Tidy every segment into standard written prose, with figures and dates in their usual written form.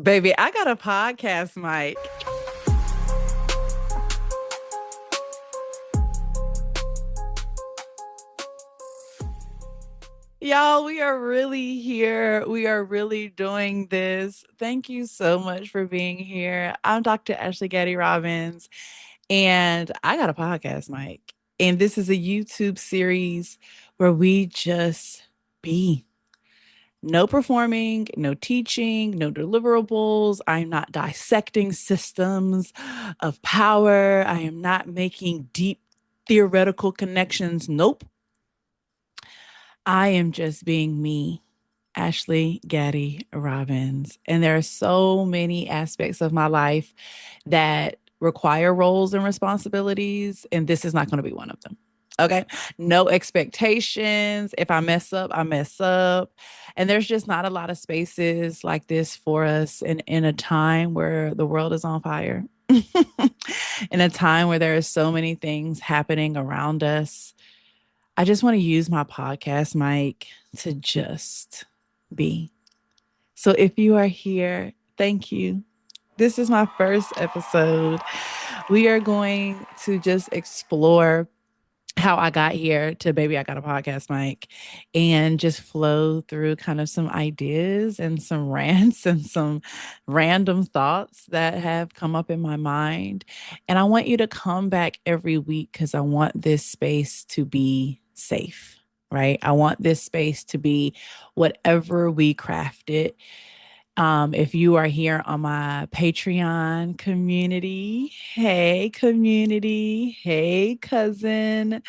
Baby, I got a podcast mic. Y'all, we are really here. We are really doing this. Thank you so much for being here. I'm Dr. Ashley Gaddy Robbins, and I got a podcast mic. And this is a YouTube series where we just be. No performing, no teaching, no deliverables. I'm not dissecting systems of power. I am not making deep theoretical connections. Nope. I am just being me, Ashley Gaddy Robbins. And there are so many aspects of my life that require roles and responsibilities, and this is not going to be one of them. Okay. No expectations. If I mess up, I mess up. And there's just not a lot of spaces like this for us in a time where the world is on fire. In a time where there are so many things happening around us. I just want to use my podcast mic to just be. So if you are here, thank you. This is my first episode. We are going to just explore how I got here to Baby I Got a Podcast Mic and just flow through kind of some ideas and some rants and some random thoughts that have come up in my mind. And I want you to come back every week because I want this space to be safe, right? I want this space to be whatever we craft it. If you are here on my Patreon community, hey, community, hey, cousin,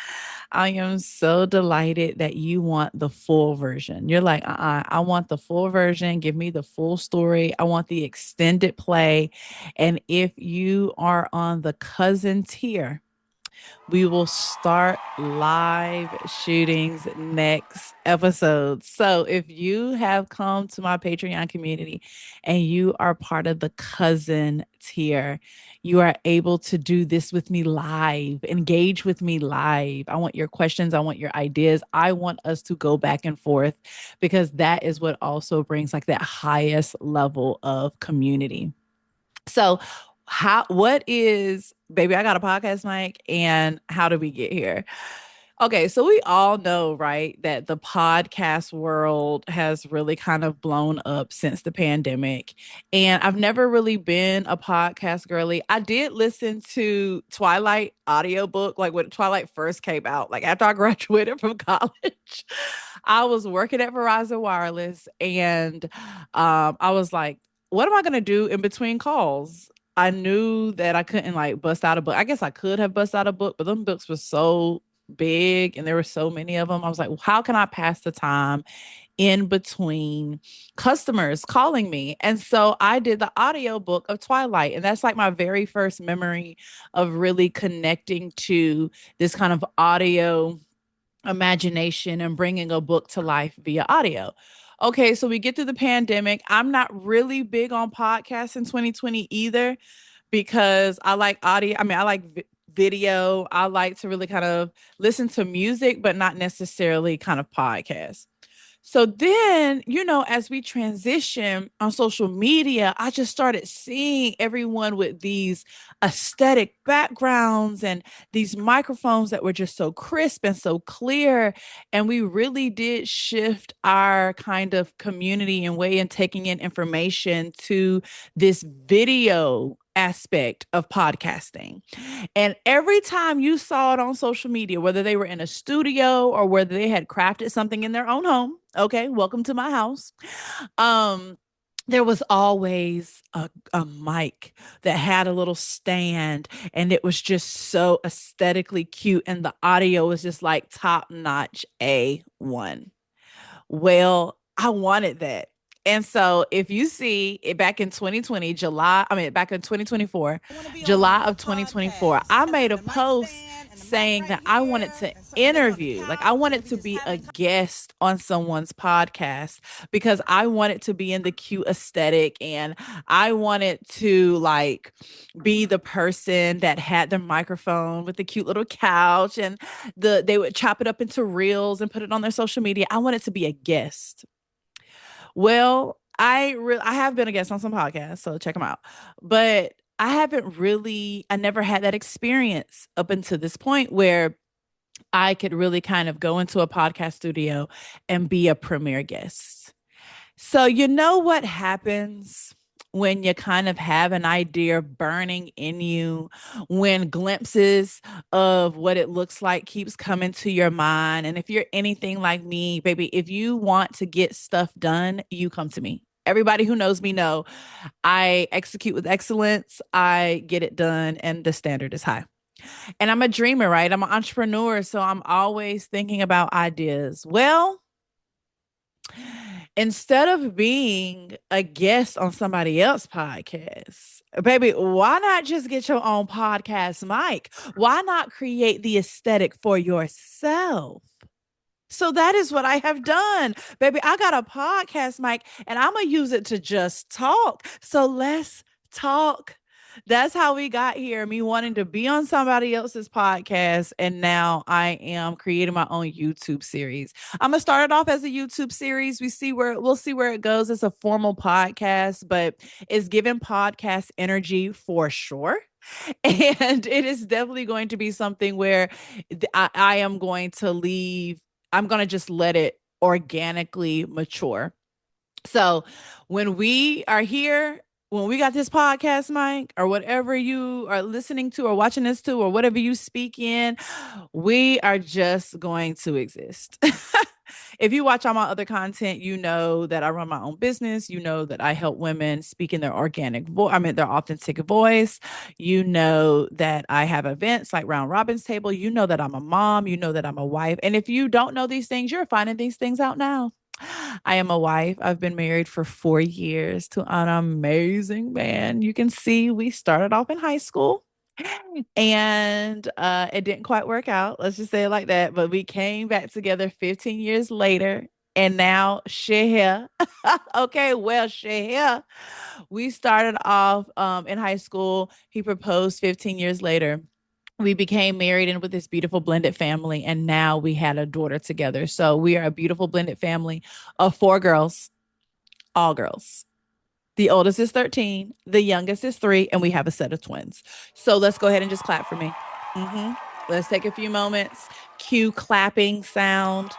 I am so delighted that you want the full version. You're like, I want the full version. Give me the full story. I want the extended play. And if you are on the cousin tier, we will start live shootings next episode. So if you have come to my Patreon community and you are part of the cousin tier, you are able to do this with me live, engage with me live. I want your questions. I want your ideas. I want us to go back and forth because that is what also brings like that highest level of community. So, what is, baby, I got a podcast mic, and how did we get here? Okay, so we all know, right, that the podcast world has really kind of blown up since the pandemic. And I've never really been a podcast girly. I did listen to Twilight audiobook, like when Twilight first came out, like after I graduated from college. I was working at Verizon Wireless, and I was like, what am I going to do in between calls? I knew that I couldn't like bust out a book. I guess I could have bust out a book, but them books were so big and there were so many of them. I was like, well, how can I pass the time in between customers calling me? And so I did the audio book of Twilight. And that's like my very first memory of really connecting to this kind of audio imagination and bringing a book to life via audio. Okay, so we get through the pandemic. I'm not really big on podcasts in 2020 either because I like audio. I mean, I like video. I like to really kind of listen to music, but not necessarily kind of podcasts. So then, as we transition on social media, I just started seeing everyone with these aesthetic backgrounds and these microphones that were just so crisp and so clear. And we really did shift our kind of community and way in taking in information to this video aspect of podcasting. And every time you saw it on social media, whether they were in a studio or whether they had crafted something in their own home, okay, welcome to my house. Um, there was always a mic that had a little stand and it was just so aesthetically cute. And the audio was just like top notch A1. Well, I wanted that. And so if you see it back in 2020, back in 2024, July of 2024, I made a post saying that I wanted to interview, like I wanted to be a guest on someone's podcast because I wanted to be in the cute aesthetic and I wanted to like be the person that had the microphone with the cute little couch and they would chop it up into reels and put it on their social media. I wanted to be a guest. Well, I have been a guest on some podcasts, so check them out. But I never had that experience up until this point where I could really kind of go into a podcast studio and be a premier guest. So, you know what happens when you kind of have an idea burning in you, when glimpses of what it looks like keeps coming to your mind. And if you're anything like me, baby, if you want to get stuff done, you come to me. Everybody who knows me know I execute with excellence, I get it done, and the standard is high. And I'm a dreamer, right? I'm an entrepreneur, so I'm always thinking about ideas. Well, instead of being a guest on somebody else's podcast, baby, why not just get your own podcast mic? Why not create the aesthetic for yourself? So that is what I have done. Baby, I got a podcast mic and I'm going to use it to just talk. So let's talk. That's how we got here. Me wanting to be on somebody else's podcast. And now I am creating my own YouTube series. I'm gonna start it off as a YouTube series. We'll see where it goes. It's a formal podcast, but it's giving podcast energy for sure. And it is definitely going to be something where I am going to leave. I'm going to just let it organically mature. So when we are here, when we got this podcast mic or whatever you are listening to or watching this to or whatever you speak in, we are just going to exist. If you watch all my other content, you know that I run my own business. You know that I help women speak in their their authentic voice. You know that I have events like Round Robin's Table. You know that I'm a mom. You know that I'm a wife. And if you don't know these things, you're finding these things out now. I am a wife. I've been married for 4 years to an amazing man. You can see we started off in high school and it didn't quite work out. Let's just say it like that. But we came back together 15 years later. And now she here. Okay, well, she here. We started off in high school. He proposed 15 years later. We became married and with this beautiful blended family. And now we had a daughter together. So we are a beautiful blended family of four girls, all girls. The oldest is 13, the youngest is 3, and we have a set of twins. So let's go ahead and just clap for me. hmm Let's take a few moments. Cue clapping sound,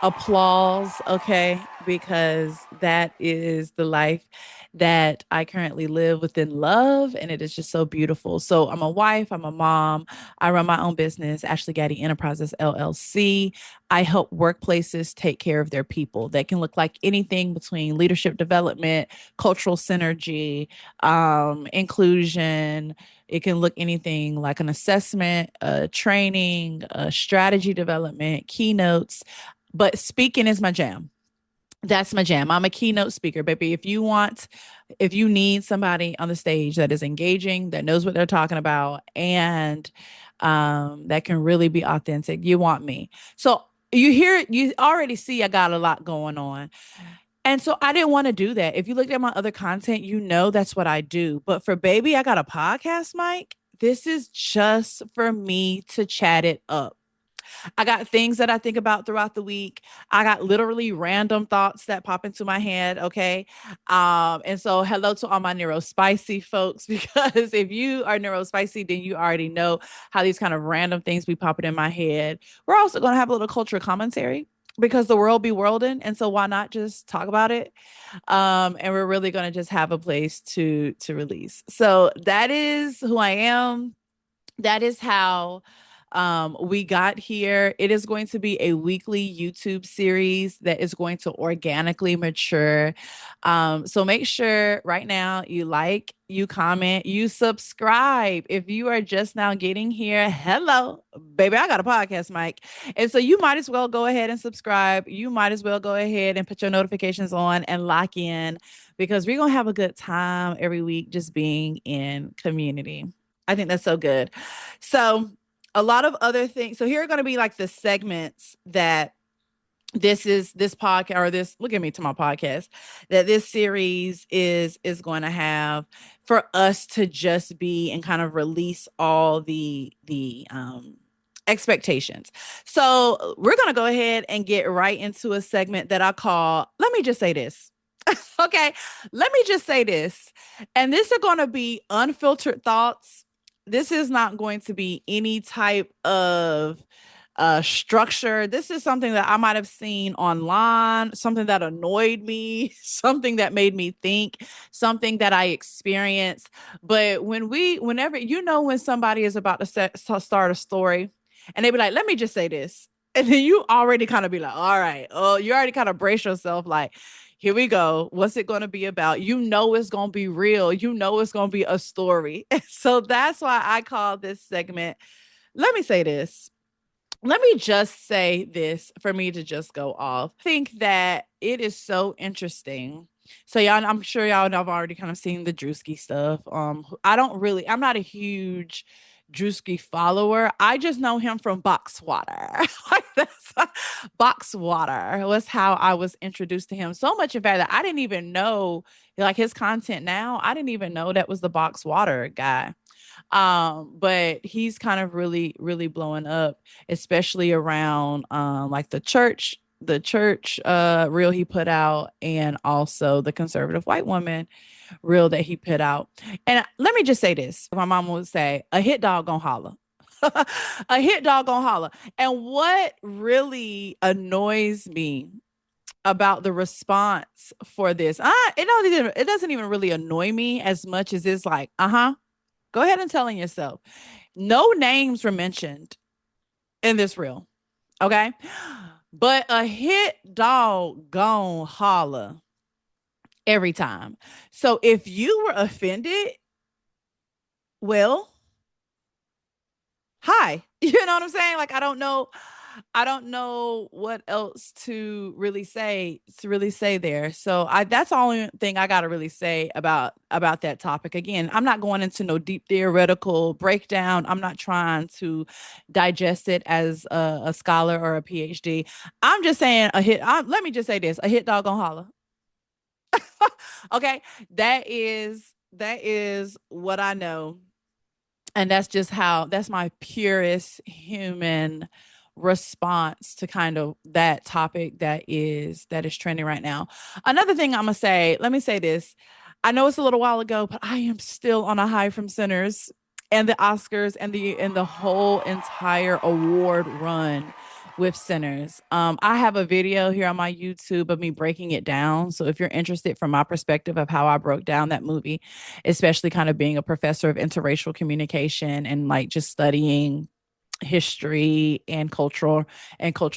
applause, okay? Because that is the life that I currently live within love, and it is just so beautiful. So I'm a wife, I'm a mom, I run my own business, Ashley Gaddy Enterprises LLC. I help workplaces take care of their people. That can look like anything between leadership development, cultural synergy, inclusion. It can look anything like an assessment, training, strategy development, keynotes. But speaking is my jam. That's my jam. I'm a keynote speaker, baby. If you need somebody on the stage that is engaging, that knows what they're talking about, and that can really be authentic, you want me. So you already see I got a lot going on. And so I didn't want to do that. If you looked at my other content, you know that's what I do. But for baby, I got a podcast mic. This is just for me to chat it up. I got things that I think about throughout the week. I got literally random thoughts that pop into my head. Okay. And so hello to all my neurospicy folks, because if you are neurospicy, then you already know how these kind of random things be popping in my head. We're also going to have a little cultural commentary because the world be worlding. And so why not just talk about it? And we're really going to just have a place to release. So that is who I am. That is how we got here. It is going to be a weekly YouTube series that is going to organically mature. So make sure right now you like, you comment, you subscribe. If you are just now getting here, hello, baby, I got a podcast mic. And so you might as well go ahead and subscribe. You might as well go ahead and put your notifications on and lock in, because we're going to have a good time every week just being in community. I think that's so good. So, a lot of other things. So, here are going to be like the segments that this podcast, or this, look at me to my podcast, that this series is going to have for us to just be and kind of release all the expectations. So, we're going to go ahead and get right into a segment that I call, let me just say this. Okay, let me just say this. And these are going to be unfiltered thoughts. This is not going to be any type of structure. This is something that I might have seen online, something that annoyed me, something that made me think, something that I experienced. But whenever, when somebody is about to start a story and they be like, let me just say this. And then you already kind of be like, all right, oh, you already kind of brace yourself like, here we go. What's it going to be about? You know, it's going to be real. You know, it's going to be a story. So that's why I call this segment. Let me say this. Let me just say this for me to just go off. I think that it is so interesting. So y'all, I'm sure y'all have already kind of seen the Druski stuff. I'm not a huge Druski follower. I just know him from Box Water. Like that's Box Water was how I was introduced to him. So much in fact that I didn't even know like his content now. I didn't even know that was the Box Water guy. But he's kind of really blowing up, especially around like the church reel he put out, and also the conservative white woman reel that he put out. And let me just say this, my mom would say, a hit dog gonna holler. A hit dog gonna holler. And what really annoys me about the response for this, it doesn't even really annoy me as much as it's like, uh-huh, go ahead and telling yourself. No names were mentioned in this reel. Okay. But a hit dog gon' holler every time. So if you were offended, well, hi. You know what I'm saying? Like I don't know what else to really say there. So I that's the only thing I gotta really say about that topic. Again, I'm not going into no deep theoretical breakdown. I'm not trying to digest it as a scholar or a PhD. I'm just saying let me just say this: a hit dog gonna holler. Okay, that is what I know, and that's my purest human response to kind of that topic that is trending right now. Another thing I'm gonna say, let me say this. I know it's a little while ago, but I am still on a high from Sinners and the Oscars and the whole entire award run with Sinners. I have a video here on my YouTube of me breaking it down. So if you're interested from my perspective of how I broke down that movie, especially kind of being a professor of interracial communication and like just studying history and cultural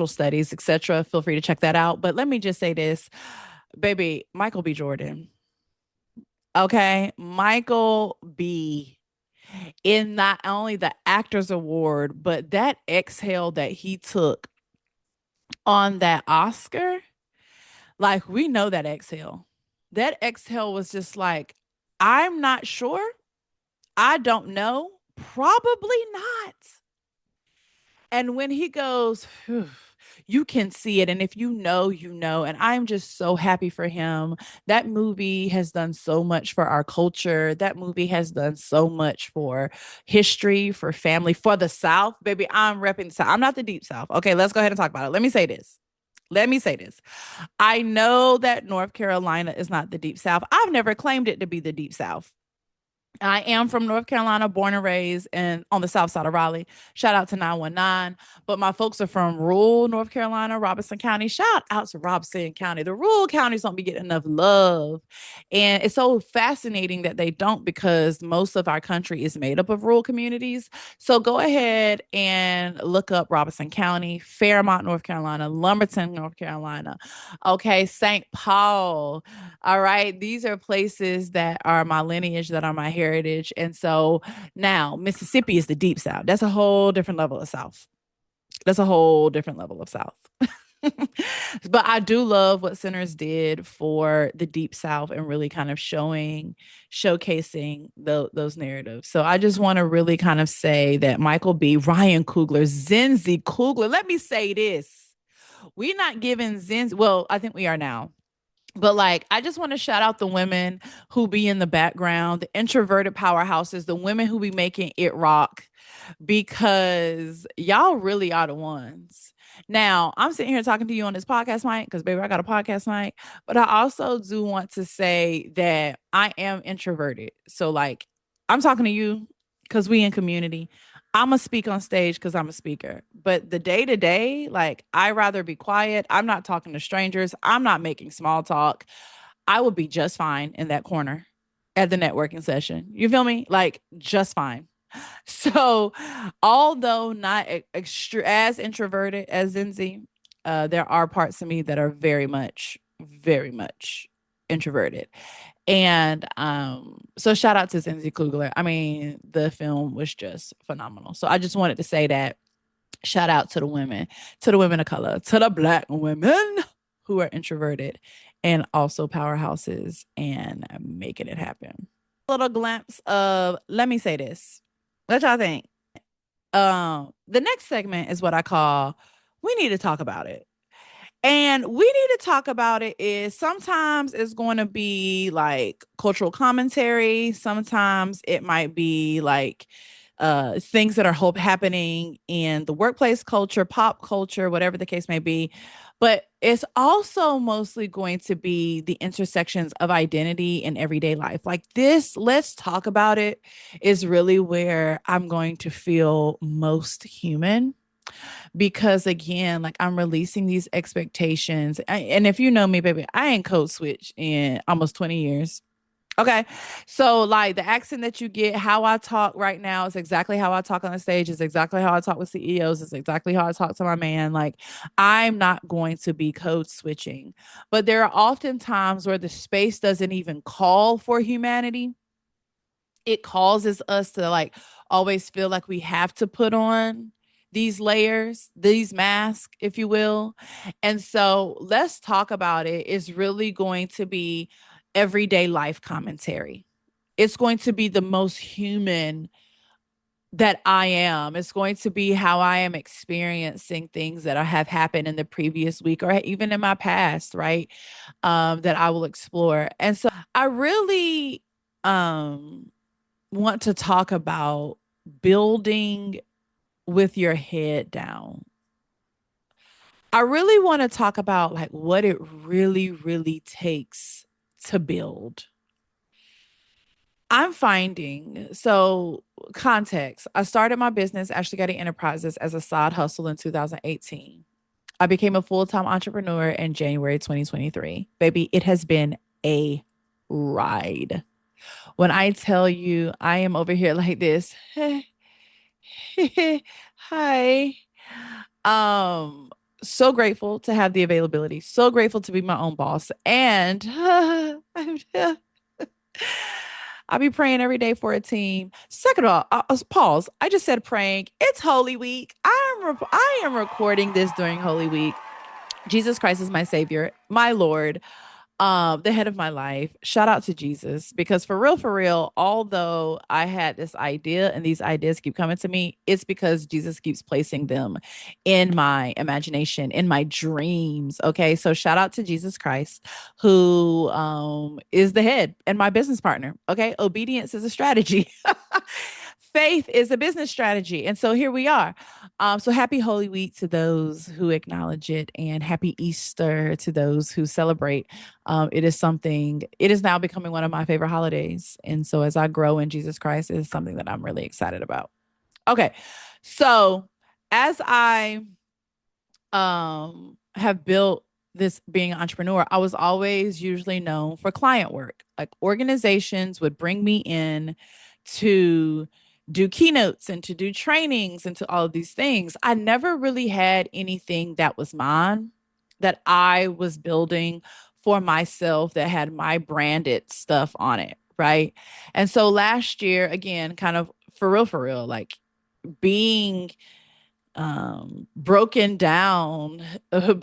studies, etc. Feel free to check that out. But let me just say this, baby, Michael B. Jordan. Okay, Michael B. In not only the actors award, but that exhale that he took on that Oscar, like we know that exhale. That exhale was just like, I'm not sure. I don't know. Probably not. And when he goes, "Phew," you can see it. And if you know, you know. And I'm just so happy for him. That movie has done so much for our culture. That movie has done so much for history, for family, for the South. Baby, I'm repping the South. I'm not the Deep South. Okay, let's go ahead and talk about it. Let me say this. Let me say this. I know that North Carolina is not the Deep South. I've never claimed it to be the Deep South. I am from North Carolina, born and raised and on the south side of Raleigh. Shout out to 919. But my folks are from rural North Carolina, Robeson County. Shout out to Robeson County. The rural counties don't be getting enough love. And it's so fascinating that they don't, because most of our country is made up of rural communities. So go ahead and look up Robeson County, Fairmont, North Carolina, Lumberton, North Carolina. Okay, St. Paul. All right. These are places that are my lineage, that are my heritage. And so now Mississippi is the deep South. That's a whole different level of South. That's a whole different level of South. But I do love what Sinners did for the deep South and really kind of showcasing those narratives. So I just want to really kind of say that Michael B, Ryan Coogler, Zenzi Coogler. Let me say this. We're not giving Zenzi, well, I think we are now, but like I just want to shout out the women who be in the background, the introverted powerhouses, the women who be making it rock, because y'all really are the ones. Now, I'm sitting here talking to you on this podcast mic because, baby, I got a podcast mic. But I also do want to say that I am introverted. So, like, I'm talking to you because we in community. I'm going to speak on stage because I'm a speaker. But the day to day, like, I rather be quiet. I'm not talking to strangers. I'm not making small talk. I would be just fine in that corner at the networking session. You feel me? Like, just fine. So, although not as introverted as Zenzi, there are parts of me that are very much introverted. And so shout out to Zenzi Kugler. I mean, the film was just phenomenal. So I just wanted to say that shout out to the women of color, to the black women who are introverted and also powerhouses and making it happen. A little glimpse of, let me say this. What y'all think? The next segment is what I call we need to talk about it. And we need to talk about it is sometimes it's going to be like cultural commentary, sometimes it might be like things that are hope happening in the workplace culture, pop culture, whatever the case may be. But it's also mostly going to be the intersections of identity in everyday life. Like this, let's talk about it, is really where I'm going to feel most human because again, like I'm releasing these expectations. And if you know me, baby, I ain't code switch in almost 20 years. Okay. So like the accent that you get, how I talk right now is exactly how I talk on the stage, is exactly how I talk with CEOs, is exactly how I talk to my man. Like I'm not going to be code switching. But there are often times where the space doesn't even call for humanity. It causes us to like always feel like we have to put on these layers, these masks, if you will. And so let's talk about it. It's really going to be everyday life commentary. It's going to be the most human that I am. It's going to be how I am experiencing things that have happened in the previous week or even in my past, right? That I will explore. And so I really want to talk about building with your head down. I really want to talk about like what it really takes to build. I'm finding so context. I started my business, Ashley Getty Enterprises, as a side hustle in 2018. I became a full-time entrepreneur in January 2023. Baby, it has been a ride. When I tell you I am over here like this, hi. Um, so grateful to have the availability. So grateful to be my own boss. And I'll be praying every day for a team. Second of all, pause. I just said praying. It's Holy Week. I am recording this during Holy Week. Jesus Christ is my Savior, my Lord, the head of my life. Shout out to Jesus because for real, although I had this idea and these ideas keep coming to me, it's because Jesus keeps placing them in my imagination, in my dreams. Okay. So shout out to Jesus Christ, who is the head and my business partner. Okay. Obedience is a strategy. Faith is a business strategy. And so here we are. So happy Holy Week to those who acknowledge it, and happy Easter to those who celebrate. It is now becoming one of my favorite holidays. And so as I grow in Jesus Christ, it is something that I'm really excited about. Okay. So as I have built this being an entrepreneur, I was always usually known for client work. Like organizations would bring me in to do keynotes and to do trainings and to all of these things. I never really had anything that was mine, that I was building for myself, that had my branded stuff on it. Right. And so last year, again, kind of for real, like being broken down in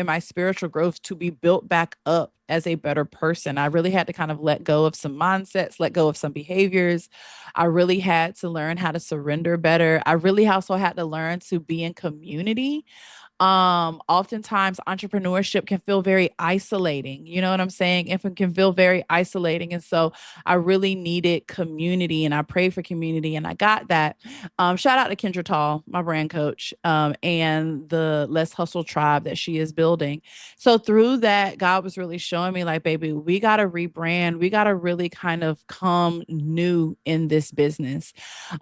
my spiritual growth to be built back up as a better person. I really had to kind of let go of some mindsets, let go of some behaviors. I really had to learn how to surrender better. I really also had to learn to be in community Oftentimes entrepreneurship can feel very isolating. You know what I'm saying? If it can feel very isolating. And so I really needed community and I prayed for community and I got that. Shout out to Kendra Tall, my brand coach, and the Let's Hustle tribe that she is building. So through that, God was really showing me like, baby, we got to rebrand. We got to really kind of come new in this business.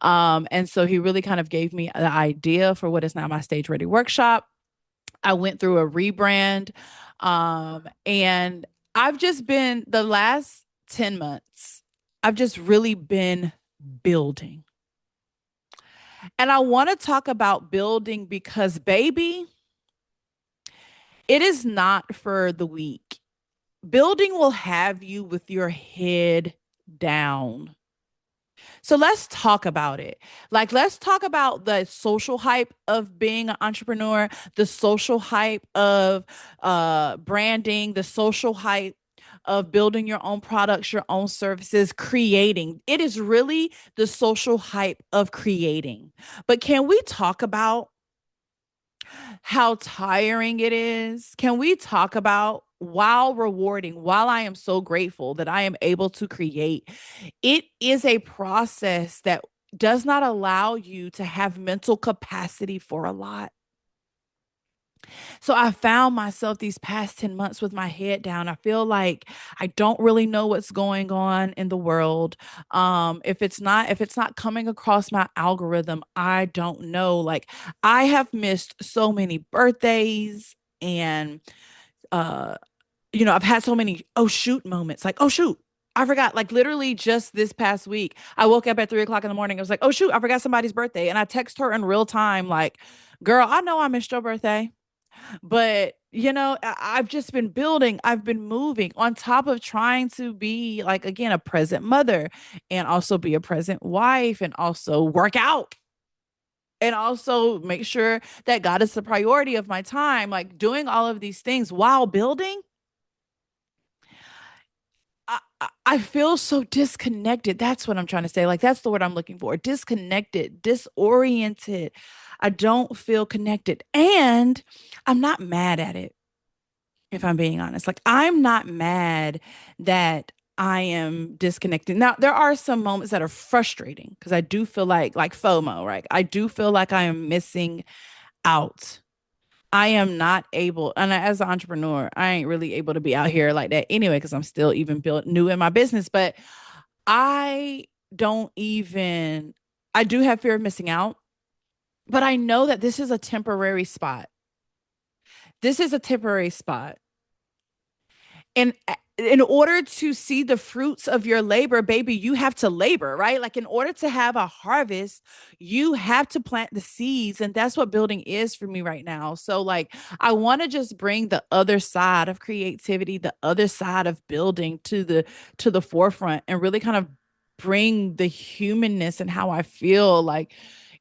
And so he really kind of gave me the idea for what is now my Stage Ready workshop. I went through a rebrand. And I've just been the last 10 months, I've just really been building. And I want to talk about building because, baby, it is not for the weak. Building will have you with your head down. So let's talk about it. Like, let's talk about the social hype of being an entrepreneur, the social hype of branding, the social hype of building your own products, your own services, creating. It is really the social hype of creating. But can we talk about how tiring it is? Can we talk about while rewarding, while I am so grateful that I am able to create, it is a process that does not allow you to have mental capacity for a lot. So I found myself these past 10 months with my head down. I feel like I don't really know what's going on in the world. If it's not coming across my algorithm, I don't know. Like, I have missed so many birthdays and uh I've had so many oh shoot moments. Like, oh shoot, I forgot. Like, literally just this past week, I woke up at 3 o'clock in the morning. I was like, oh shoot, I forgot somebody's birthday. And I text her in real time, like, girl, I know I missed your birthday. But, I've just been building, I've been moving on top of trying to be, like, again, a present mother and also be a present wife and also work out and also make sure that God is the priority of my time, like doing all of these things while building. I feel so disconnected. That's what I'm trying to say. Like, that's the word I'm looking for. Disconnected, disoriented. I don't feel connected. And I'm not mad at it, if I'm being honest. Like, I'm not mad that I am disconnected. Now, there are some moments that are frustrating because I do feel like FOMO, right? I do feel like I am missing out. I am not able, and as an entrepreneur, I ain't really able to be out here like that anyway, because I'm still even built new in my business. But I don't even, I do have fear of missing out, but I know that this is a temporary spot. This is a temporary spot. And in order to see the fruits of your labor, baby, you have to labor, right? Like, in order to have a harvest, you have to plant the seeds. And that's what building is for me right now. So, like, I want to just bring the other side of creativity, the other side of building to the forefront and really kind of bring the humanness and how I feel. Like,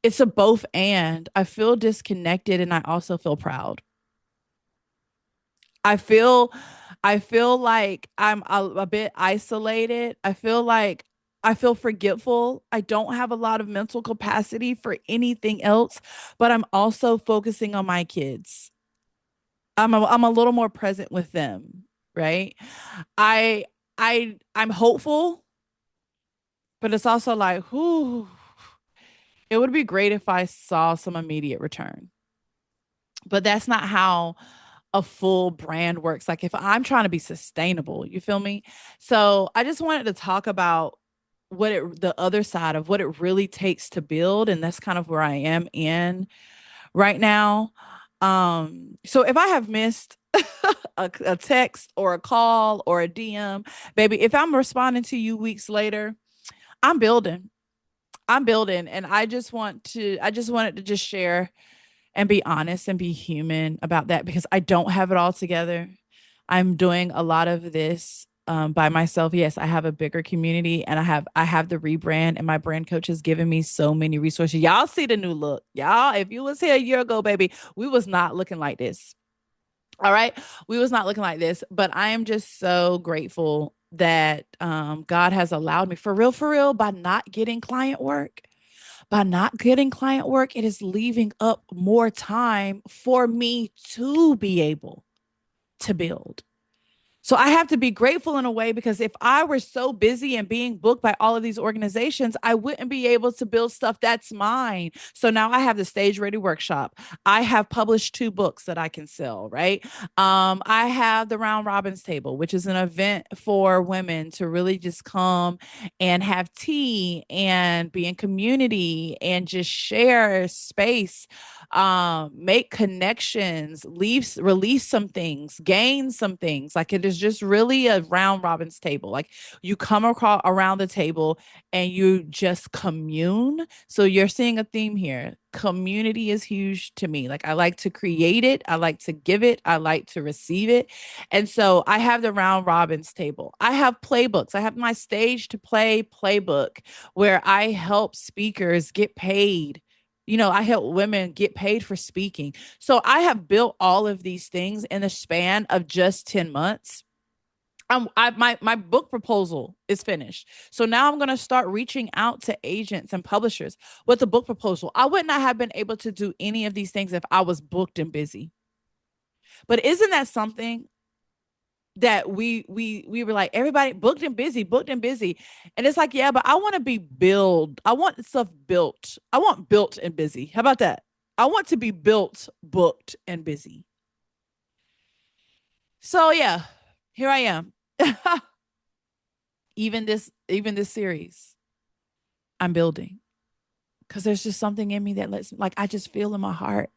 it's a both and. I feel disconnected and I also feel proud. I feel I feel like I'm a bit isolated. I feel forgetful. I don't have a lot of mental capacity for anything else, but I'm also focusing on my kids. I'm a little more present with them, right? I I'm hopeful, but it's also like, whoo, it would be great if I saw some immediate return. But that's not how a full brand works. Like, if I'm trying to be sustainable, you feel me? So I just wanted to talk about the other side of what it really takes to build. And that's kind of where I am in right now. So if I have missed a text or a call or a DM, baby, if I'm responding to you weeks later, I'm building. I'm building. And I just wanted to just share and be honest and be human about that because I don't have it all together. I'm doing a lot of this by myself. Yes, I have a bigger community and I have the rebrand and my brand coach has given me so many resources. Y'all see the new look. Y'all, if you was here a year ago, baby, we was not looking like this. All right. We was not looking like this, but I am just so grateful that God has allowed me for real, by not getting client work, By not getting client work, it is leaving up more time for me to be able to build. So I have to be grateful in a way, because if I were so busy and being booked by all of these organizations, I wouldn't be able to build stuff that's mine. So now I have the Stage Ready Workshop. I have published 2 books that I can sell, right? I have the Round Robins Table, which is an event for women to really just come and have tea and be in community and just share space, make connections, leave, release some things, gain some things. Like, it is just really a round robin's table. Like, you come across around the table and you just commune. So you're seeing a theme here. Community is huge to me. Like, I like to create it, I like to give it, I like to receive it. And so I have the round robins table. I have playbooks. I have my Stage to Play playbook, where I help speakers get paid. I help women get paid for speaking. So I have built all of these things in the span of just 10 months. My book proposal is finished. So now I'm going to start reaching out to agents and publishers with the book proposal. I would not have been able to do any of these things if I was booked and busy. But isn't that something that we were like, everybody booked and busy, and it's like, yeah, but I want to be build, I want stuff built, I want built and busy. How about that? I want to be built, booked, and busy. So yeah, here I am. Even this series, I'm building, because there's just something in me that lets, like, I just feel in my heart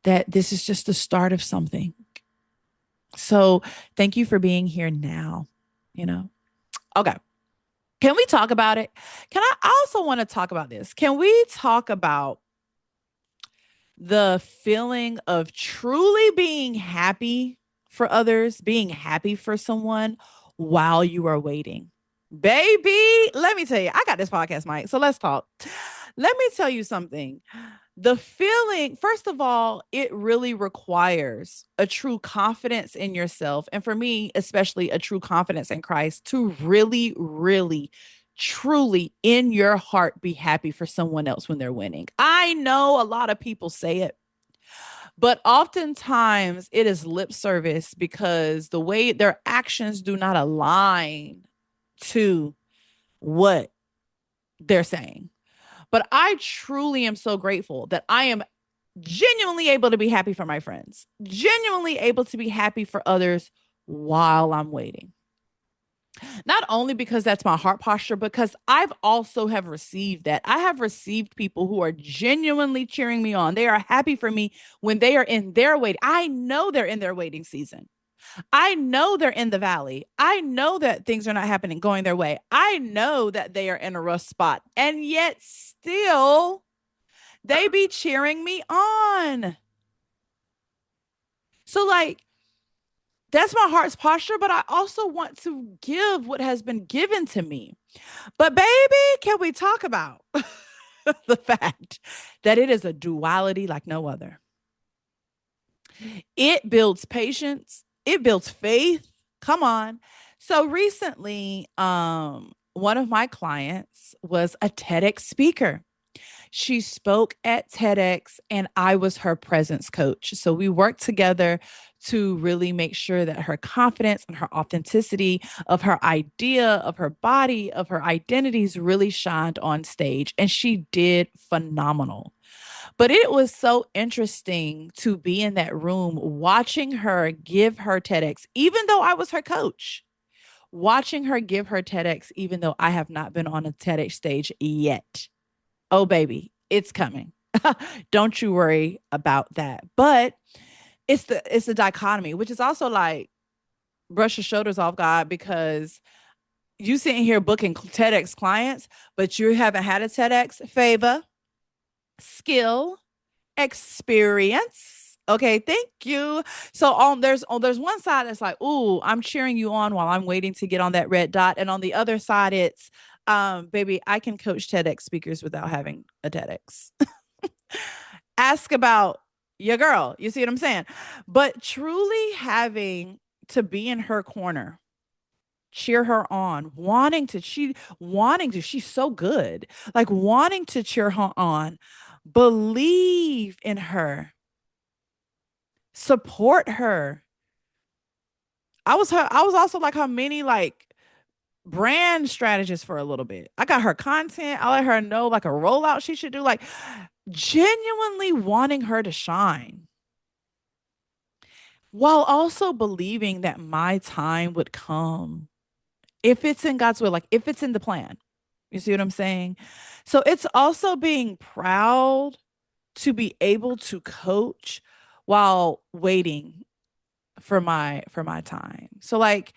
that this is just the start of something. So thank you for being here now. you know okay. Can we talk about it? I also want to talk about this. Can we talk about the feeling of truly being happy for others, being happy for someone while you are waiting? Baby, let me tell you, I got this podcast, Mike. So let's talk. Let me tell you something. The feeling, first of all, it really requires a true confidence in yourself. And for me, especially a true confidence in Christ, to really, really, truly in your heart be happy for someone else when they're winning. I know a lot of people say it, but oftentimes it is lip service, because the way their actions do not align to what they're saying. But I truly am so grateful that I am genuinely able to be happy for my friends, genuinely able to be happy for others while I'm waiting. Not only because that's my heart posture, because I've also have received that. I have received people who are genuinely cheering me on. They are happy for me when they are in their wait. I know they're in their waiting season. I know they're in the valley. I know that things are not happening, going their way. I know that they are in a rough spot. And yet still they be cheering me on. So, like, that's my heart's posture, but I also want to give what has been given to me. But, baby, can we talk about the fact that it is a duality like no other? It builds patience, it builds faith. Come on. So recently, one of my clients was a TEDx speaker. She spoke at TEDx and I was her presence coach. So we worked together to really make sure that her confidence and her authenticity of her idea, of her body, of her identities really shined on stage. And she did phenomenal. But it was so interesting to be in that room watching her give her TEDx, even though I was her coach, watching her give her TEDx, even though I have not been on a TEDx stage yet. Oh, baby, it's coming. Don't you worry about that. But it's the dichotomy, which is also like, brush your shoulders off, God, because you sitting here booking TEDx clients, but you haven't had a TEDx. Favor, skill, experience. Okay, thank you. So there's one side that's like, ooh, I'm cheering you on while I'm waiting to get on that red dot. And on the other side, it's baby, I can coach TEDx speakers without having a TEDx. Ask about your girl. You see what I'm saying? But truly having to be in her corner, cheer her on, she's so good, like wanting to cheer her on, believe in her, support her. I was also like her mini like brand strategist for a little bit. I got her content. I let her know like a rollout she should do, like genuinely wanting her to shine while also believing that my time would come if it's in God's will, like if it's in the plan. You see what I'm saying? So it's also being proud to be able to coach while waiting for my time. So like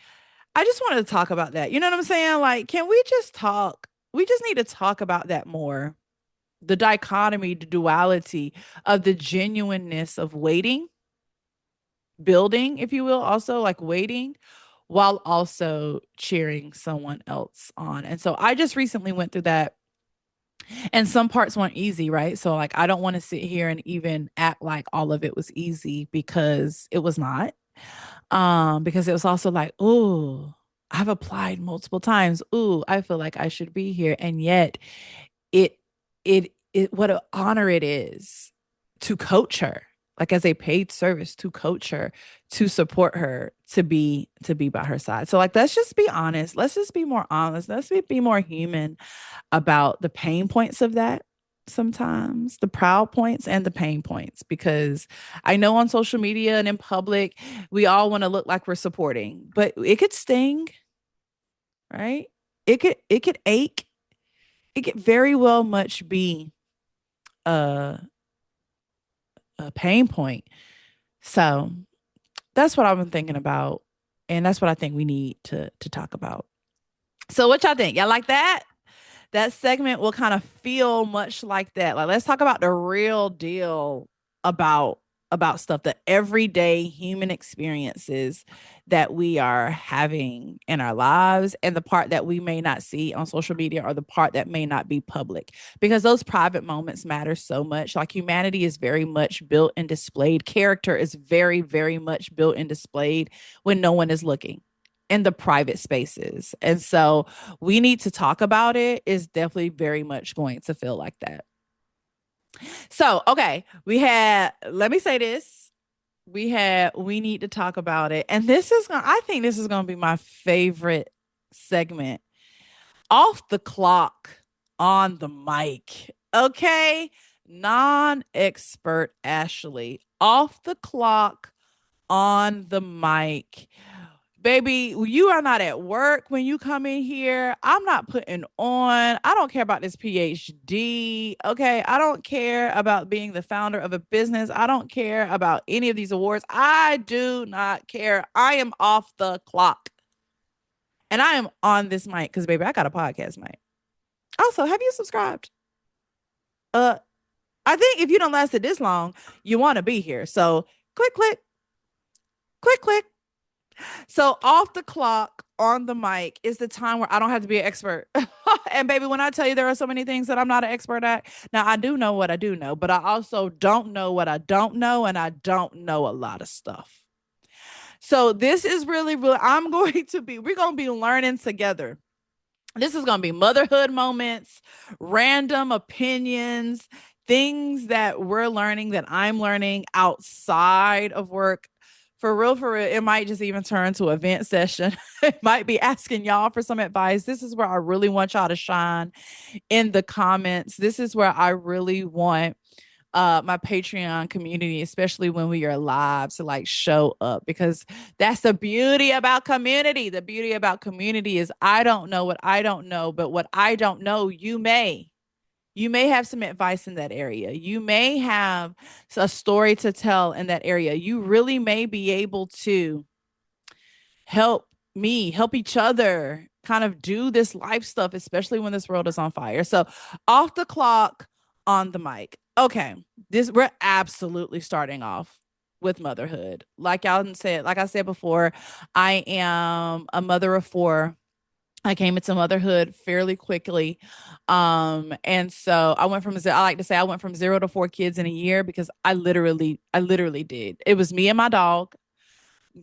I just wanted to talk about that. You know what I'm saying? Like can we just talk? We just need to talk about that more. The dichotomy, the duality of the genuineness of waiting, building, if you will, also like waiting while also cheering someone else on. And so I just recently went through that, and some parts weren't easy, right? So like I don't want to sit here and even act like all of it was easy because it was not. Because it was also like, oh, I've applied multiple times. Ooh, I feel like I should be here. And yet it it what an honor it is to coach her, like as a paid service, to coach her, to support her, to be by her side. So like let's just be honest, let's just be more honest, be more human about the pain points of that, sometimes the proud points and the pain points, because I know on social media and in public we all want to look like we're supporting, but it could sting, right? It could ache, it could very well much be a, a pain point. So that's what I've been thinking about. And that's what I think we need to talk about. So what y'all think? Y'all like that? That segment will kind of feel much like that. Like let's talk about the real deal about stuff, the everyday human experiences that we are having in our lives, and the part that we may not see on social media, or the part that may not be public, because those private moments matter so much. Like humanity is very much built and displayed, character is very much built and displayed when no one is looking, in the private spaces. And so we need to talk about it. Is definitely very much going to feel like that. So, okay, we had, let me say this. We need to talk about it. And I think this is going to be my favorite segment. Off the clock, on the mic. Okay. Non-expert Ashley, off the clock, on the mic. Baby, you are not at work when you come in here. I'm not putting on. I don't care about this PhD. Okay. I don't care about being the founder of a business. I don't care about any of these awards. I do not care. I am off the clock. And I am on this mic because, baby, I got a podcast mic. Also, have you subscribed? Uh, I think if you don't lasted this long, you want to be here. So click, click, click, click. So off the clock, on the mic is the time where I don't have to be an expert. And baby, when I tell you there are so many things that I'm not an expert at, now I do know what I do know, but I also don't know what I don't know, and I don't know a lot of stuff. So this is really, really, we're going to be learning together. This is going to be motherhood moments, random opinions, things that we're learning, that I'm learning outside of work. For real, it might just even turn to a vent session. It might be asking y'all for some advice. This is where I really want y'all to shine in the comments. This is where I really want my Patreon community, especially when we are live, to like show up, because that's the beauty about community. The beauty about community is I don't know what I don't know, but what I don't know, you may have some advice in that area. You may have a story to tell in that area. You really may be able to help me, help each other kind of do this life stuff, especially when this world is on fire. So off the clock, on the mic. Okay. We're absolutely starting off with motherhood. Like I said before, I am a mother of four. I came into motherhood fairly quickly. And so I like to say I went from 0 to 4 kids in a year, because I literally did. It was me and my dog,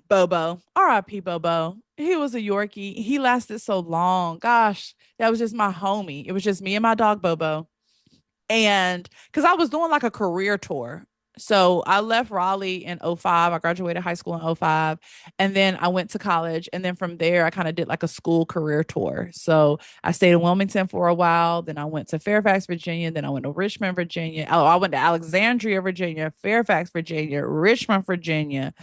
Bobo, RIP Bobo. He was a Yorkie. He lasted so long. Gosh, that was just my homie. It was just me and my dog Bobo. And because I was doing like a career tour. So I left Raleigh in '05. I graduated high school in '05. And then I went to college. And then from there, I kind of did like a school career tour. So I stayed in Wilmington for a while. Then I went to Fairfax, Virginia. Then I went to Richmond, Virginia. Oh, I went to Alexandria, Virginia, Fairfax, Virginia, Richmond, Virginia,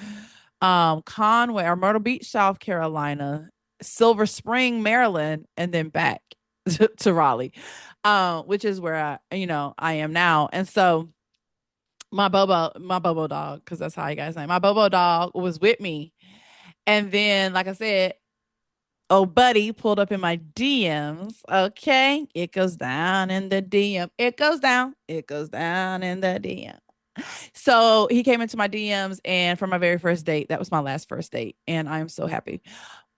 Conway or Myrtle Beach, South Carolina, Silver Spring, Maryland, and then back to Raleigh, which is where I am now. And so my Bobo dog, because that's how you guys name my Bobo dog was with me. And then, like I said, oh buddy pulled up in my DMs. Okay. It goes down in the DM. It goes down. It goes down in the DM. So he came into my DMs and for my very first date, that was my last first date. And I'm so happy.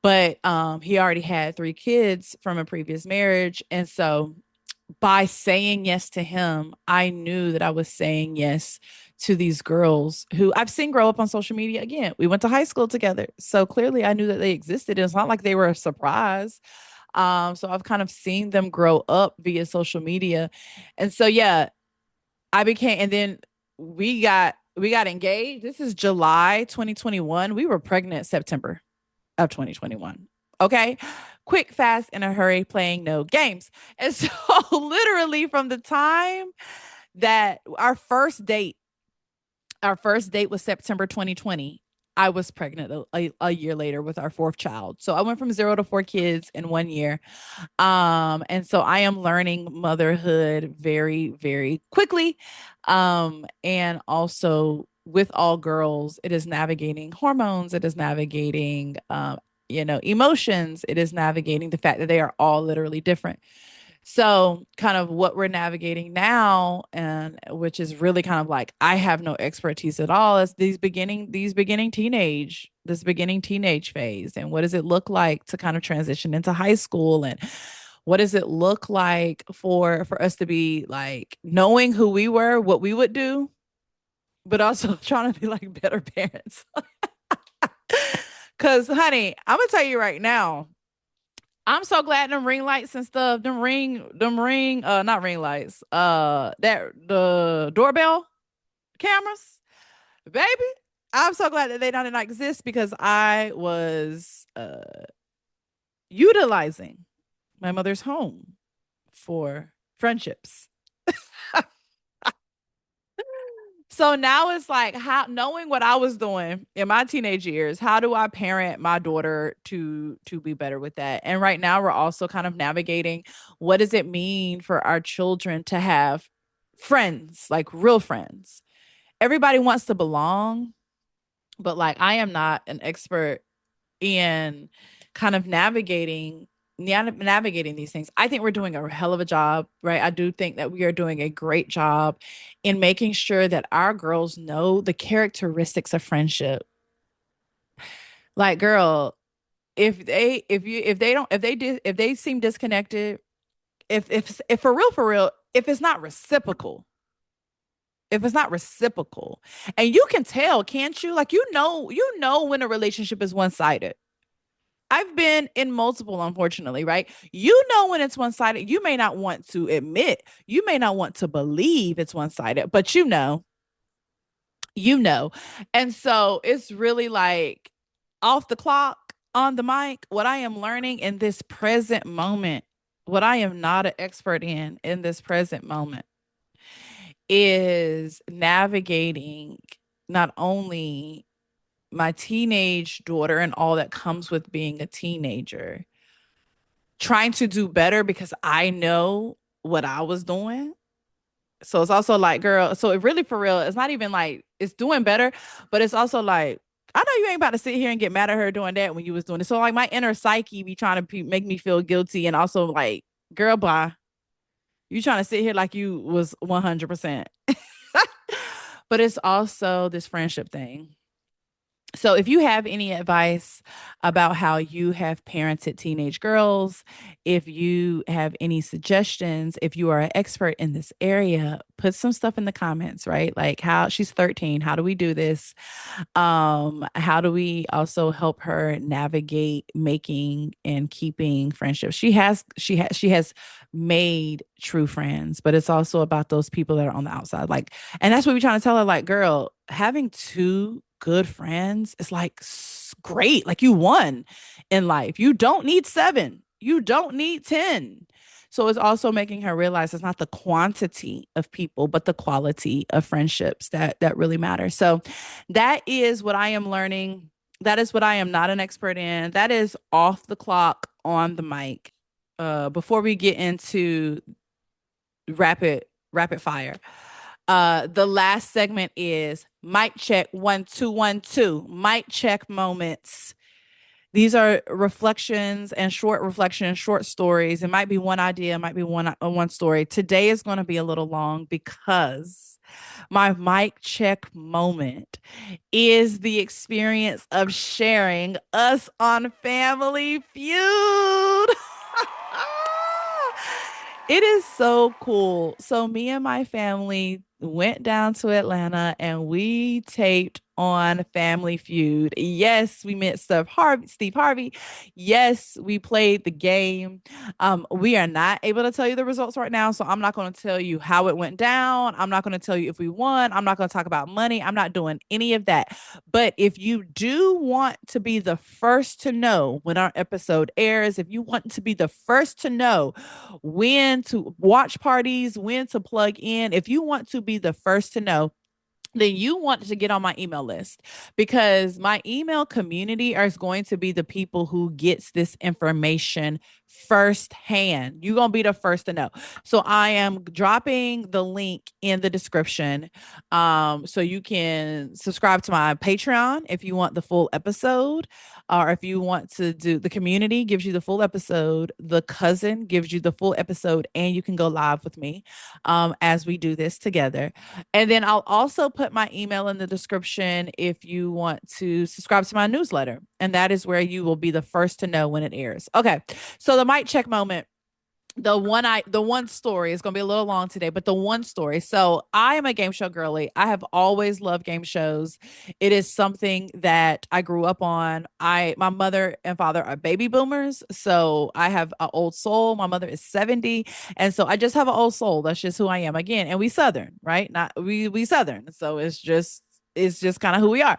But he already had 3 kids from a previous marriage. And so by saying yes to him, I knew that I was saying yes to these girls who I've seen grow up on social media. Again, we went to high school together. So clearly I knew that they existed. It's not like they were a surprise. So I've kind of seen them grow up via social media. And so yeah, and then we got engaged. This is July 2021. We were pregnant September of 2021. Okay. Quick, fast, in a hurry, playing no games. And so, literally, from the time that our first date was September 2020, I was pregnant a year later with our 4th child. So I went from 0 to 4 kids in 1 year. And so I am learning motherhood very, very quickly. And also with all girls, it is navigating hormones, it is navigating emotions, it is navigating the fact that they are all literally different. So, kind of what we're navigating now, and which is really kind of like I have no expertise at all, is this beginning teenage phase, and what does it look like to kind of transition into high school, and what does it look like for us to be like knowing who we were, what we would do, but also trying to be like better parents. Cause honey, I'm gonna tell you right now, I'm so glad them ring lights and stuff, not ring lights, that the doorbell cameras, baby. I'm so glad that they don't exist because I was utilizing my mother's home for friendships. So now it's like how knowing what I was doing in my teenage years, how do I parent my daughter to be better with that? And right now we're also kind of navigating what does it mean for our children to have friends, like real friends. Everybody wants to belong, but like I am not an expert in kind of navigating these things. I think we're doing a hell of a job, right? I do think that we are doing a great job in making sure that our girls know the characteristics of friendship. Like, girl, if they seem disconnected, if for real, if it's not reciprocal, and you can tell, can't you? Like, you know when a relationship is one sided. I've been in multiple, unfortunately, right? You know when it's one sided. You may not want to admit, you may not want to believe it's one sided, but you know. And so it's really like off the clock, on the mic, what I am learning in this present moment, what I am not an expert in this present moment is navigating not only my teenage daughter and all that comes with being a teenager, trying to do better because I know what I was doing. So it's also like, girl, so it really for real, it's not even like it's doing better, but it's also like, I know you ain't about to sit here and get mad at her doing that when you was doing it. So like my inner psyche be trying to make me feel guilty and also like, girl, bye. You trying to sit here like you was 100%. But it's also this friendship thing. So, if you have any advice about how you have parented teenage girls, if you have any suggestions, if you are an expert in this area, put some stuff in the comments, right? Like how she's 13, how do we do this? How do we also help her navigate making and keeping friendships? She has made true friends, but it's also about those people that are on the outside. Like, and that's what we're trying to tell her, like, girl, having two good friends is like great. Like you won in life. You don't need seven. You don't need 10. So it's also making her realize it's not the quantity of people, but the quality of friendships that really matter. So that is what I am learning. That is what I am not an expert in. That is off the clock on the mic. Before we get into rapid fire. The last segment is mic check 1 2 1 2. Mic check moments. These are reflections, short stories. It might be one idea, it might be one story. Today is going to be a little long because my mic check moment is the experience of sharing us on Family Feud. It is so cool. So me and my family went down to Atlanta and we taped on Family Feud. Yes, we met Steve Harvey. Yes, we played the game. We are not able to tell you the results right now, so I'm not going to tell you how it went down. I'm not going to tell you if we won. I'm not going to talk about money. I'm not doing any of that. But if you do want to be the first to know when our episode airs, if you want to be the first to know when to watch parties, when to plug in, if you want to be the first to know, then you want to get on my email list because my email community is going to be the people who gets this information firsthand. You're going to be the first to know. So I am dropping the link in the description. So you can subscribe to my Patreon if you want the full episode, or if you want to do the community gives you the full episode, the cousin gives you the full episode, and you can go live with me as we do this together. And then I'll also put my email in the description if you want to subscribe to my newsletter. And that is where you will be the first to know when it airs. Okay. So the mic check moment, the one story is going to be a little long today, but the one story. So I am a game show girly. I have always loved game shows. It is something that I grew up on. My mother and father are baby boomers, so I have an old soul. My mother is 70, and so I just have an old soul. That's just who I am again. And we Southern, right? Not we Southern. So it's just kind of who we are.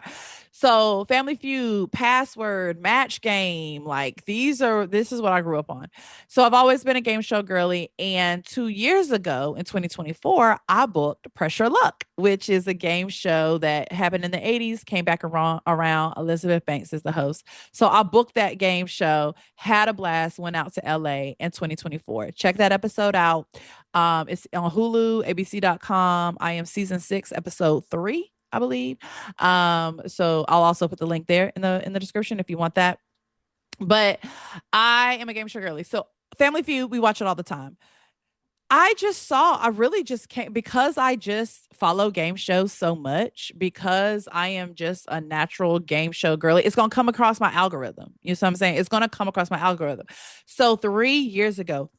So Family Feud, Password, Match Game, like this is what I grew up on. So I've always been a game show girly. And 2 years ago in 2024, I booked Pressure Luck, which is a game show that happened in the 80s, came back around. Elizabeth Banks is the host. So I booked that game show, had a blast, went out to LA in 2024. Check that episode out. It's on Hulu, ABC.com. I am season 6, episode 3. I believe. So I'll also put the link there in the description if you want that. But I am a game show girly. So Family Feud, we watch it all the time. I really just can't because I just follow game shows so much because I am just a natural game show girly. It's going to come across my algorithm. You know what I'm saying? It's going to come across my algorithm. So 3 years ago,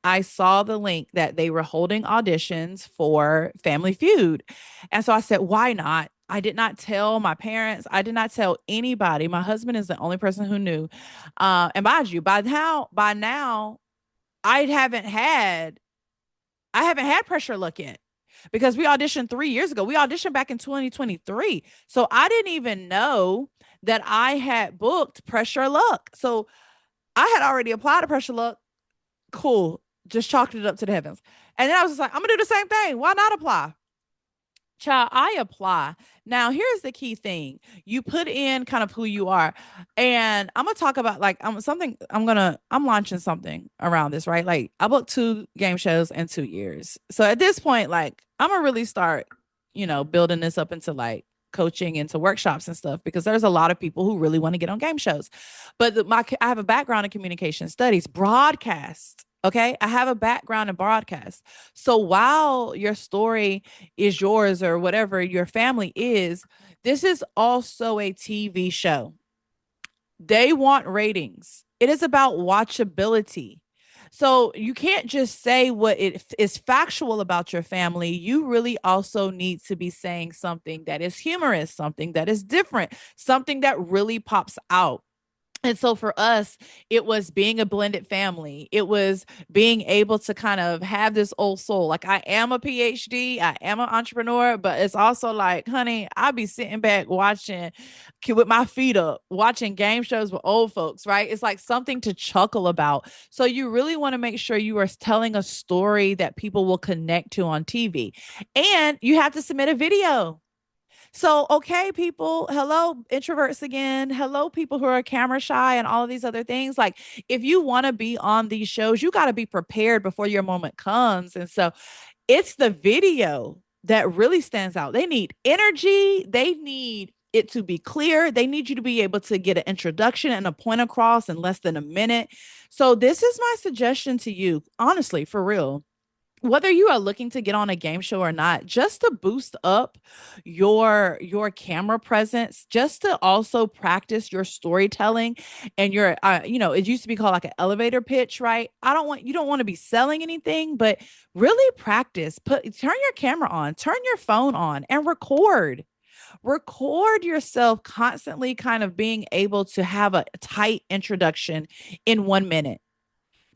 I saw the link that they were holding auditions for Family Feud. And so I said, why not? I did not tell my parents. I did not tell anybody. My husband is the only person who knew. And mind you, by now, I haven't had I haven't had Pressure Luck yet because we auditioned 3 years ago. We auditioned back in 2023. So I didn't even know that I had booked Pressure Luck. So I had already applied to Pressure Luck. Cool. Just chalked it up to the heavens. And then I was just like, I'm gonna do the same thing. Why not apply? Child, I apply. Now, here's the key thing. You put in kind of who you are. And I'm gonna talk about like I'm launching something around this, right? Like I booked 2 game shows in 2 years. So at this point, like I'm gonna really start, building this up into like coaching into workshops and stuff because there's a lot of people who really want to get on game shows. But I have a background in communication studies, broadcast. Okay. I have a background in broadcast. So while your story is yours or whatever your family is, this is also a TV show. They want ratings. It is about watchability. So you can't just say what it is factual about your family. You really also need to be saying something that is humorous, something that is different, something that really pops out. And so for us, it was being a blended family. It was being able to kind of have this old soul. Like I am a PhD, I am an entrepreneur, but it's also like, honey, I'll be sitting back watching with my feet up, watching game shows with old folks, right? It's like something to chuckle about. So you really want to make sure you are telling a story that people will connect to on TV. And you have to submit a video. So, okay, people, hello, introverts again. Hello, people who are camera shy and all of these other things. Like, if you want to be on these shows, you got to be prepared before your moment comes. And so, it's the video that really stands out. They need energy, they need it to be clear. They need you to be able to get an introduction and a point across in less than a minute. So, this is my suggestion to you, honestly, for real, whether you are looking to get on a game show or not, just to boost up your camera presence, just to also practice your storytelling and your it used to be called like an elevator pitch, right? I don't want You don't want to be selling anything, but really practice. Turn your camera on, turn your phone on and record yourself constantly kind of being able to have a tight introduction in 1 minute.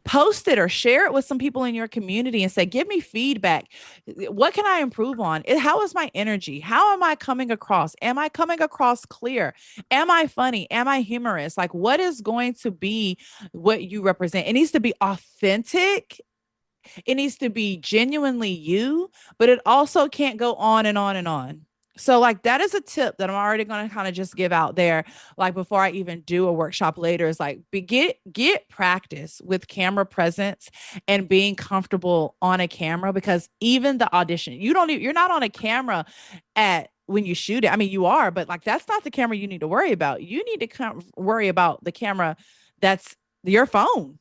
Post it or share it with some people in your community and say, give me feedback. What can I improve on? How is my energy? How am I coming across? Am I coming across clear? Am I funny? Am I humorous? Like, what is going to be what you represent? It needs to be authentic, it needs to be genuinely you, but it also can't go on and on and on. So, like, that is a tip that I'm already going to kind of just give out there. Like, before I even do a workshop later, is like, get practice with camera presence and being comfortable on a camera, because even the audition, you're not on a camera at when you shoot it. I mean, you are, but like, that's not the camera you need to worry about. You need to worry about the camera that's your phone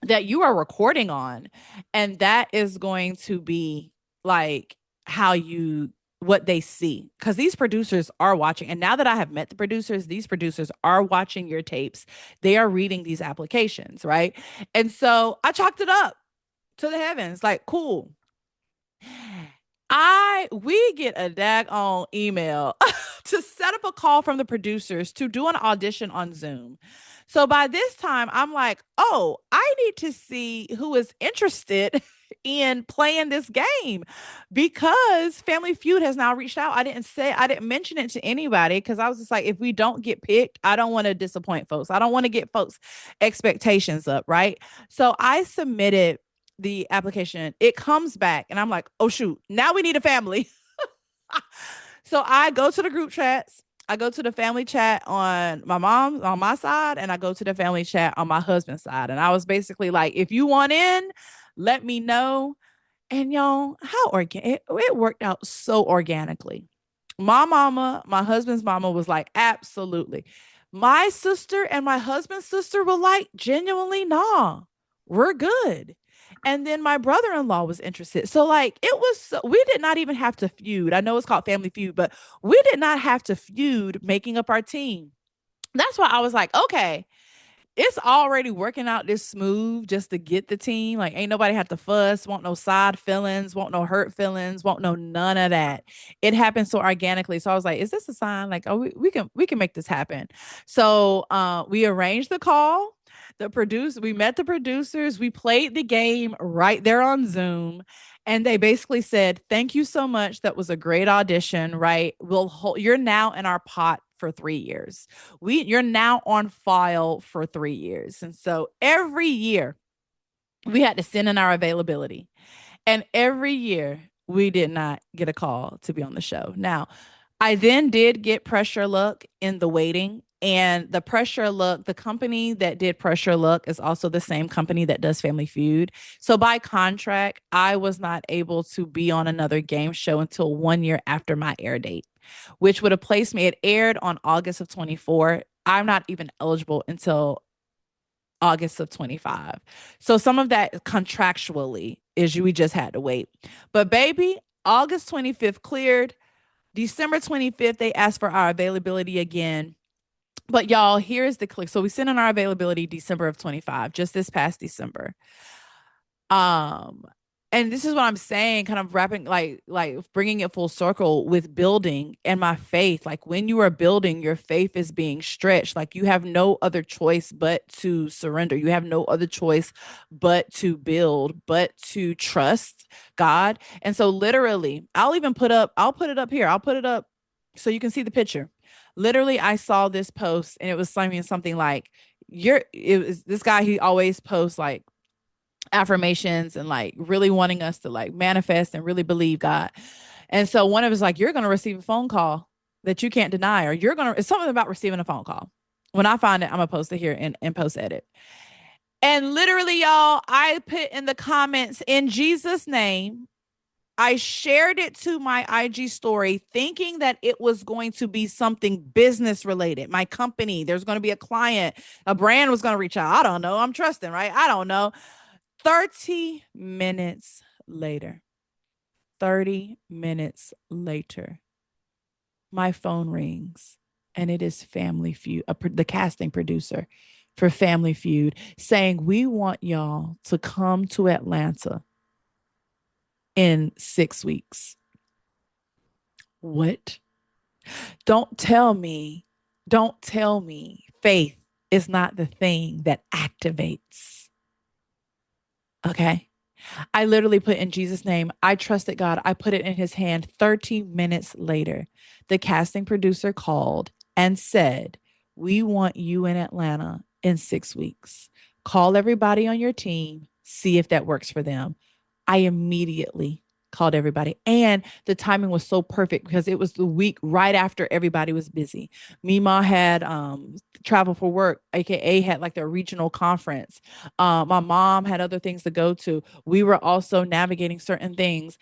that you are recording on. And that is going to be like how you what they see, because these producers are watching. And now that I have met the producers, these producers are watching your tapes, they are reading these applications, right? And so I chalked it up to the heavens, like, cool, I we get a daggone email to set up a call from the producers to do an audition on Zoom. So by this time, I'm like, oh, I need to see who is interested in playing this game, because Family Feud has now reached out. I didn't mention it to anybody, because I was just like, if we don't get picked, I don't want to disappoint folks. I don't want to get folks' expectations up, right? So I submitted the application. It comes back and I'm like, oh shoot, now we need a family. So I go to the group chats. I go to the family chat on my mom on my side, and I go to the family chat on my husband's side. And I was basically like, if you want in, let me know. And y'all, it worked out so organically. My mama, my husband's mama was like, absolutely. My sister and my husband's sister were like, genuinely, nah, we're good. And then my brother-in-law was interested. So like, we did not even have to feud. I know it's called Family Feud, but we did not have to feud making up our team. That's why I was like, okay, it's already working out this smooth just to get the team. Like, ain't nobody have to fuss, want no side feelings, want no hurt feelings, want no none of that. It happened so organically. So I was like, is this a sign? Like, oh, we can make this happen. So we arranged the call. We met the producers, we played the game right there on Zoom. And they basically said, thank you so much. That was a great audition, right? You're now in our pot for 3 years. You're now on file for 3 years. And so every year we had to send in our availability. And every year we did not get a call to be on the show. Now, I then did get Pressure Look in the waiting. And the Pressure Look, the company that did Pressure Look is also the same company that does Family Feud. So by contract, I was not able to be on another game show until 1 year after my air date, which would have placed me, it aired on August of 24. I'm not even eligible until August of 25. So some of that contractually is we just had to wait. But baby, August 25th cleared. December 25th, they asked for our availability again. But y'all, here's the click. So we sent in our availability December of 25, just this past December. Um, and this is what I'm saying, kind of wrapping like bringing it full circle with building and my faith. Like when you are building, your faith is being stretched. Like you have no other choice but to surrender. You have no other choice but to build, but to trust God. And so literally, I'll put it up here. I'll put it up so you can see the picture. Literally, I saw this post and it was something like it was this guy, he always posts like affirmations and like really wanting us to like manifest and really believe God. And so one of us like, you're going to receive a phone call that you can't deny, or it's something about receiving a phone call. When I find it, I'm going to post it here and post edit. And literally, y'all, I put in the comments, in Jesus' name, I shared it to my IG story thinking that it was going to be something business related. My company, there's going to be a client, a brand was going to reach out. I don't know. I'm trusting, right? I don't know. 30 minutes later, 30 minutes later, my phone rings and it is Family Feud, the casting producer for Family Feud, saying, we want y'all to come to Atlanta in 6 weeks. What? Don't tell me faith is not the thing that activates. Okay. I literally put, in Jesus' name, I trusted God. I put it in his hand. 30 minutes later, the casting producer called and said, we want you in Atlanta in 6 weeks. Call everybody on your team, see if that works for them. I immediately called everybody. And the timing was so perfect because it was the week right after everybody was busy. Mima had travel for work, aka had like their regional conference. My mom had other things to go to. We were also navigating certain things.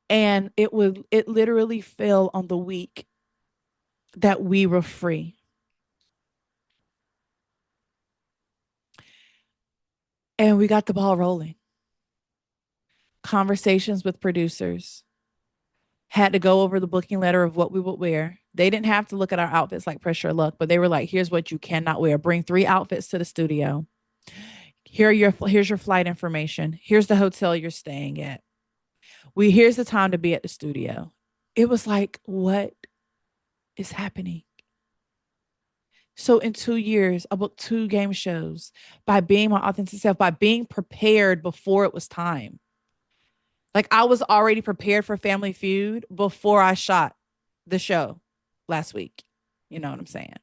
And it literally fell on the week that we were free. And we got the ball rolling. Conversations with producers, had to go over the booking letter of what we would wear. They didn't have to look at our outfits like pressure or luck, but they were like, here's what you cannot wear. Bring 3 outfits to the studio. Here's your flight information. Here's the hotel you're staying at. Here's the time to be at the studio. It was like, what is happening? So in 2 years, I booked 2 game shows by being my authentic self, by being prepared before it was time. Like I was already prepared for Family Feud before I shot the show last week. You know what I'm saying?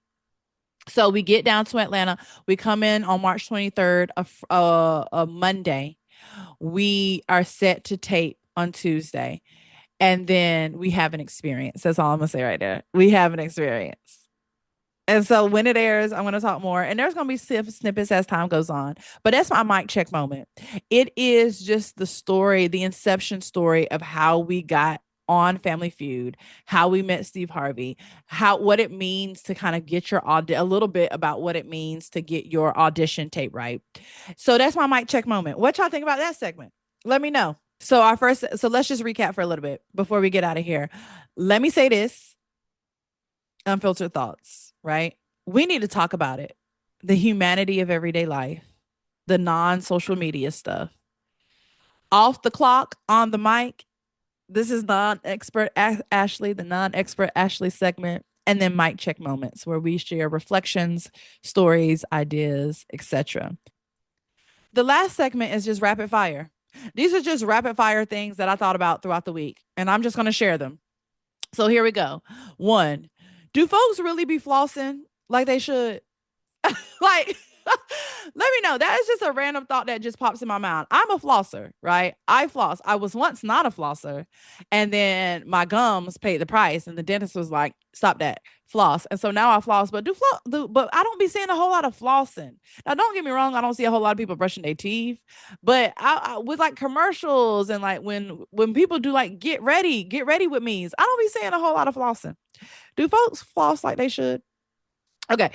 So we get down to Atlanta. We come in on March 23rd, a Monday. We are set to tape on Tuesday. And then we have an experience. That's all I'm going to say right there. We have an experience. And so when it airs, I'm going to talk more. And there's going to be snippets as time goes on. But that's my mic check moment. It is just the story, the inception story of how we got on Family Feud, how we met Steve Harvey, what it means to kind of get your a little bit about what it means to get your audition tape right. So that's my mic check moment. What y'all think about that segment? Let me know. So let's just recap for a little bit before we get out of here. Let me say this. Unfiltered thoughts, right? We need to talk about it. The humanity of everyday life, the non-social media stuff. Off the clock, on the mic. This is non-expert Ashley, the non-expert Ashley segment, and then mic check moments where we share reflections, stories, ideas, etc. The last segment is just rapid fire. These are just rapid fire things that I thought about throughout the week, and I'm just going to share them. So here we go. 1, do folks really be flossing like they should? Like, let me know. That is just a random thought that just pops in my mind. I'm a flosser, right? I floss. I was once not a flosser. And then my gums paid the price. And the dentist was like, stop that, floss. And so now I floss, but but I don't be seeing a whole lot of flossing. Now, don't get me wrong. I don't see a whole lot of people brushing their teeth, but with like commercials and like when people do like get ready with me, I don't be seeing a whole lot of flossing. Do folks floss like they should? Okay.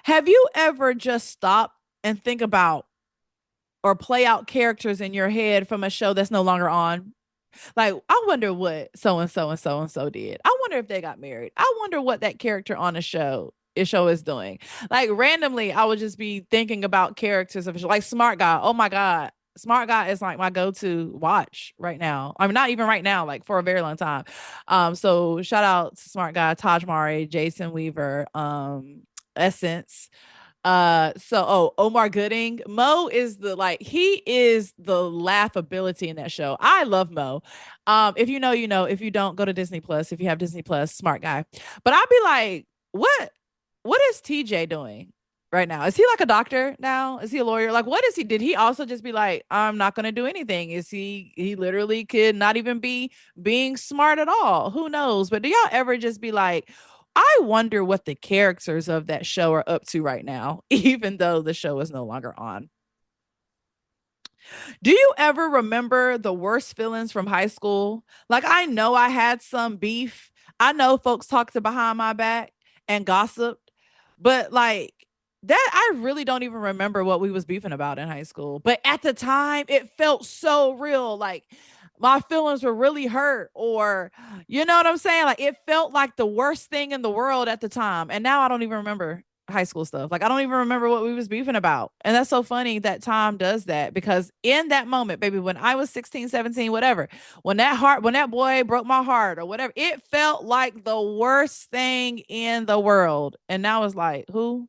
Have you ever just stopped and think about or play out characters in your head from a show that's no longer on. Like, I wonder what so and so and so and so did. I wonder if they got married. I wonder what that character on a show is doing. Like randomly, I would just be thinking about characters of like Smart Guy. Oh my God. Smart Guy is like my go-to watch right now. I mean, not even right now, like for a very long time. So shout out to Smart Guy, Taj Mari, Jason Weaver, Essence, Omar Gooding. Mo is the like he is the laughability in that show. I love Mo. If you know, you know. If you don't, go to Disney Plus. If you have Disney Plus, smart guy. But I'd be like, what is TJ doing right now? Is he like a doctor now? Is he a lawyer? Like, what is he? Did he also just be like, I'm not gonna do anything? Is he literally could not even be being smart at all? Who knows? But do y'all ever just be like, I wonder what the characters of that show are up to right now, even though the show is no longer on. Do you ever remember the worst feelings from high school? Like, I know I had some beef. I know folks talked to behind my back and gossiped, but like that, I really don't even remember what we was beefing about in high school. But at the time, it felt so real. Like my feelings were really hurt, or you know what I'm saying? Like it felt like the worst thing in the world at the time. And now I don't even remember high school stuff. Like I don't even remember what we was beefing about. And that's so funny that time does that, because in that moment, baby, when I was 16, 17, whatever, when that boy broke my heart or whatever, it felt like the worst thing in the world. And now it's like, who?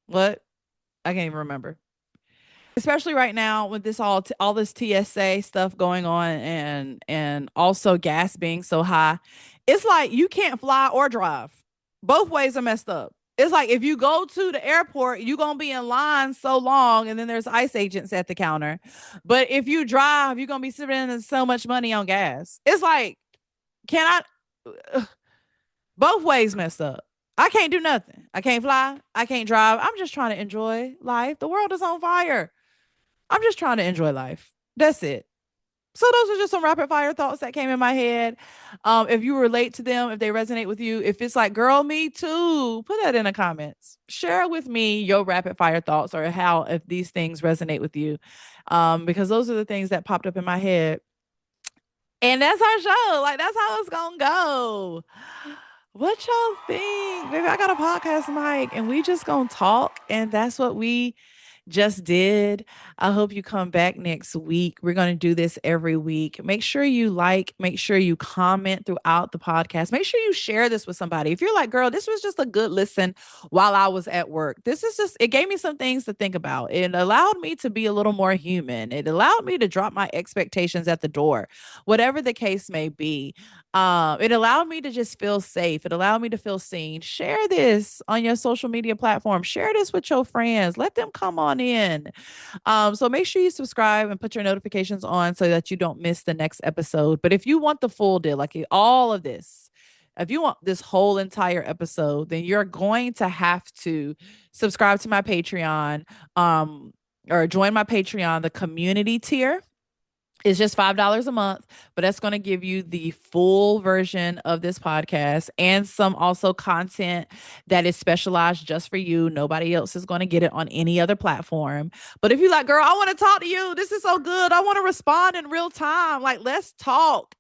What? I can't even remember. Especially right now with this all this TSA stuff going on, and also gas being so high. It's like you can't fly or drive. Both ways are messed up. It's like if you go to the airport, you're gonna be in line so long, and then there's ICE agents at the counter. But if you drive, you're gonna be spending so much money on gas. It's like, can I? Both ways messed up. I can't do nothing. I can't fly. I can't drive. I'm just trying to enjoy life. The world is on fire. I'm just trying to enjoy life. That's it. So those are just some rapid fire thoughts that came in my head. If you relate to them, if they resonate with you, if it's like, girl, me too, put that in the comments. Share with me your rapid fire thoughts, or how if these things resonate with you. Because those are the things that popped up in my head. And that's our show. Like that's how it's gonna go. What y'all think? Baby, I got a podcast mic and we just gonna talk, and that's what we just did. I hope you come back next week. We're going to do this every week. Make sure you like, make sure you comment throughout the podcast. Make sure you share this with somebody. If you're like, girl, this was just a good listen while I was at work. This is just, it gave me some things to think about. It allowed me to be a little more human. It allowed me to drop my expectations at the door, whatever the case may be. It allowed me to just feel safe. It allowed me to feel seen. Share this on your social media platform. Share this with your friends. Let them come on in. So make sure you subscribe and put your notifications on so that you don't miss the next episode. But if you want the full deal, like all of this, if you want this whole entire episode, then you're going to have to subscribe to my Patreon, or join my Patreon, the community tier. It's just $5 a month, but that's going to give you the full version of this podcast and some also content that is specialized just for you. Nobody else is going to get it on any other platform. But if you're like, girl, I want to talk to you. This is so good. I want to respond in real time. Like, let's talk.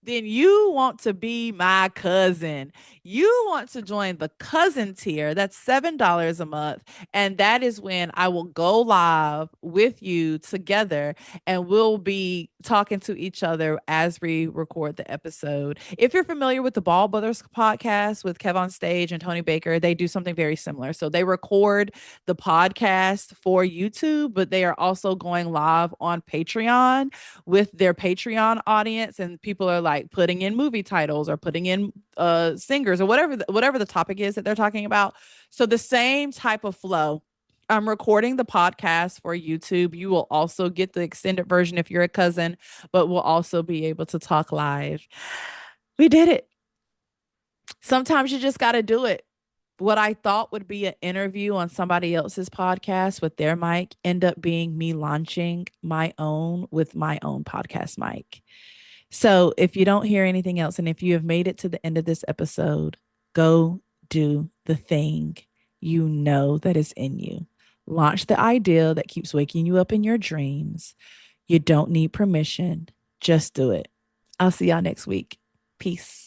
Then you want to be my cousin. You want to join the cousin tier. That's $7 a month. And that is when I will go live with you together, and we'll be talking to each other as we record the episode. If you're familiar with the Ball Brothers podcast with Kev on Stage and Tony Baker, they do something very similar. So they record the podcast for YouTube, but they are also going live on Patreon with their Patreon audience, and people are like putting in movie titles or putting in singers or whatever the topic is that they're talking about. So the same type of flow. I'm recording the podcast for YouTube. You will also get the extended version if you're a cousin, but we'll also be able to talk live. We did it. Sometimes you just got to do it. What I thought would be an interview on somebody else's podcast with their mic end up being me launching my own with my own podcast mic. So if you don't hear anything else, and if you have made it to the end of this episode, go do the thing you know that is in you. Launch the idea that keeps waking you up in your dreams. You don't need permission. Just do it. I'll see y'all next week. Peace.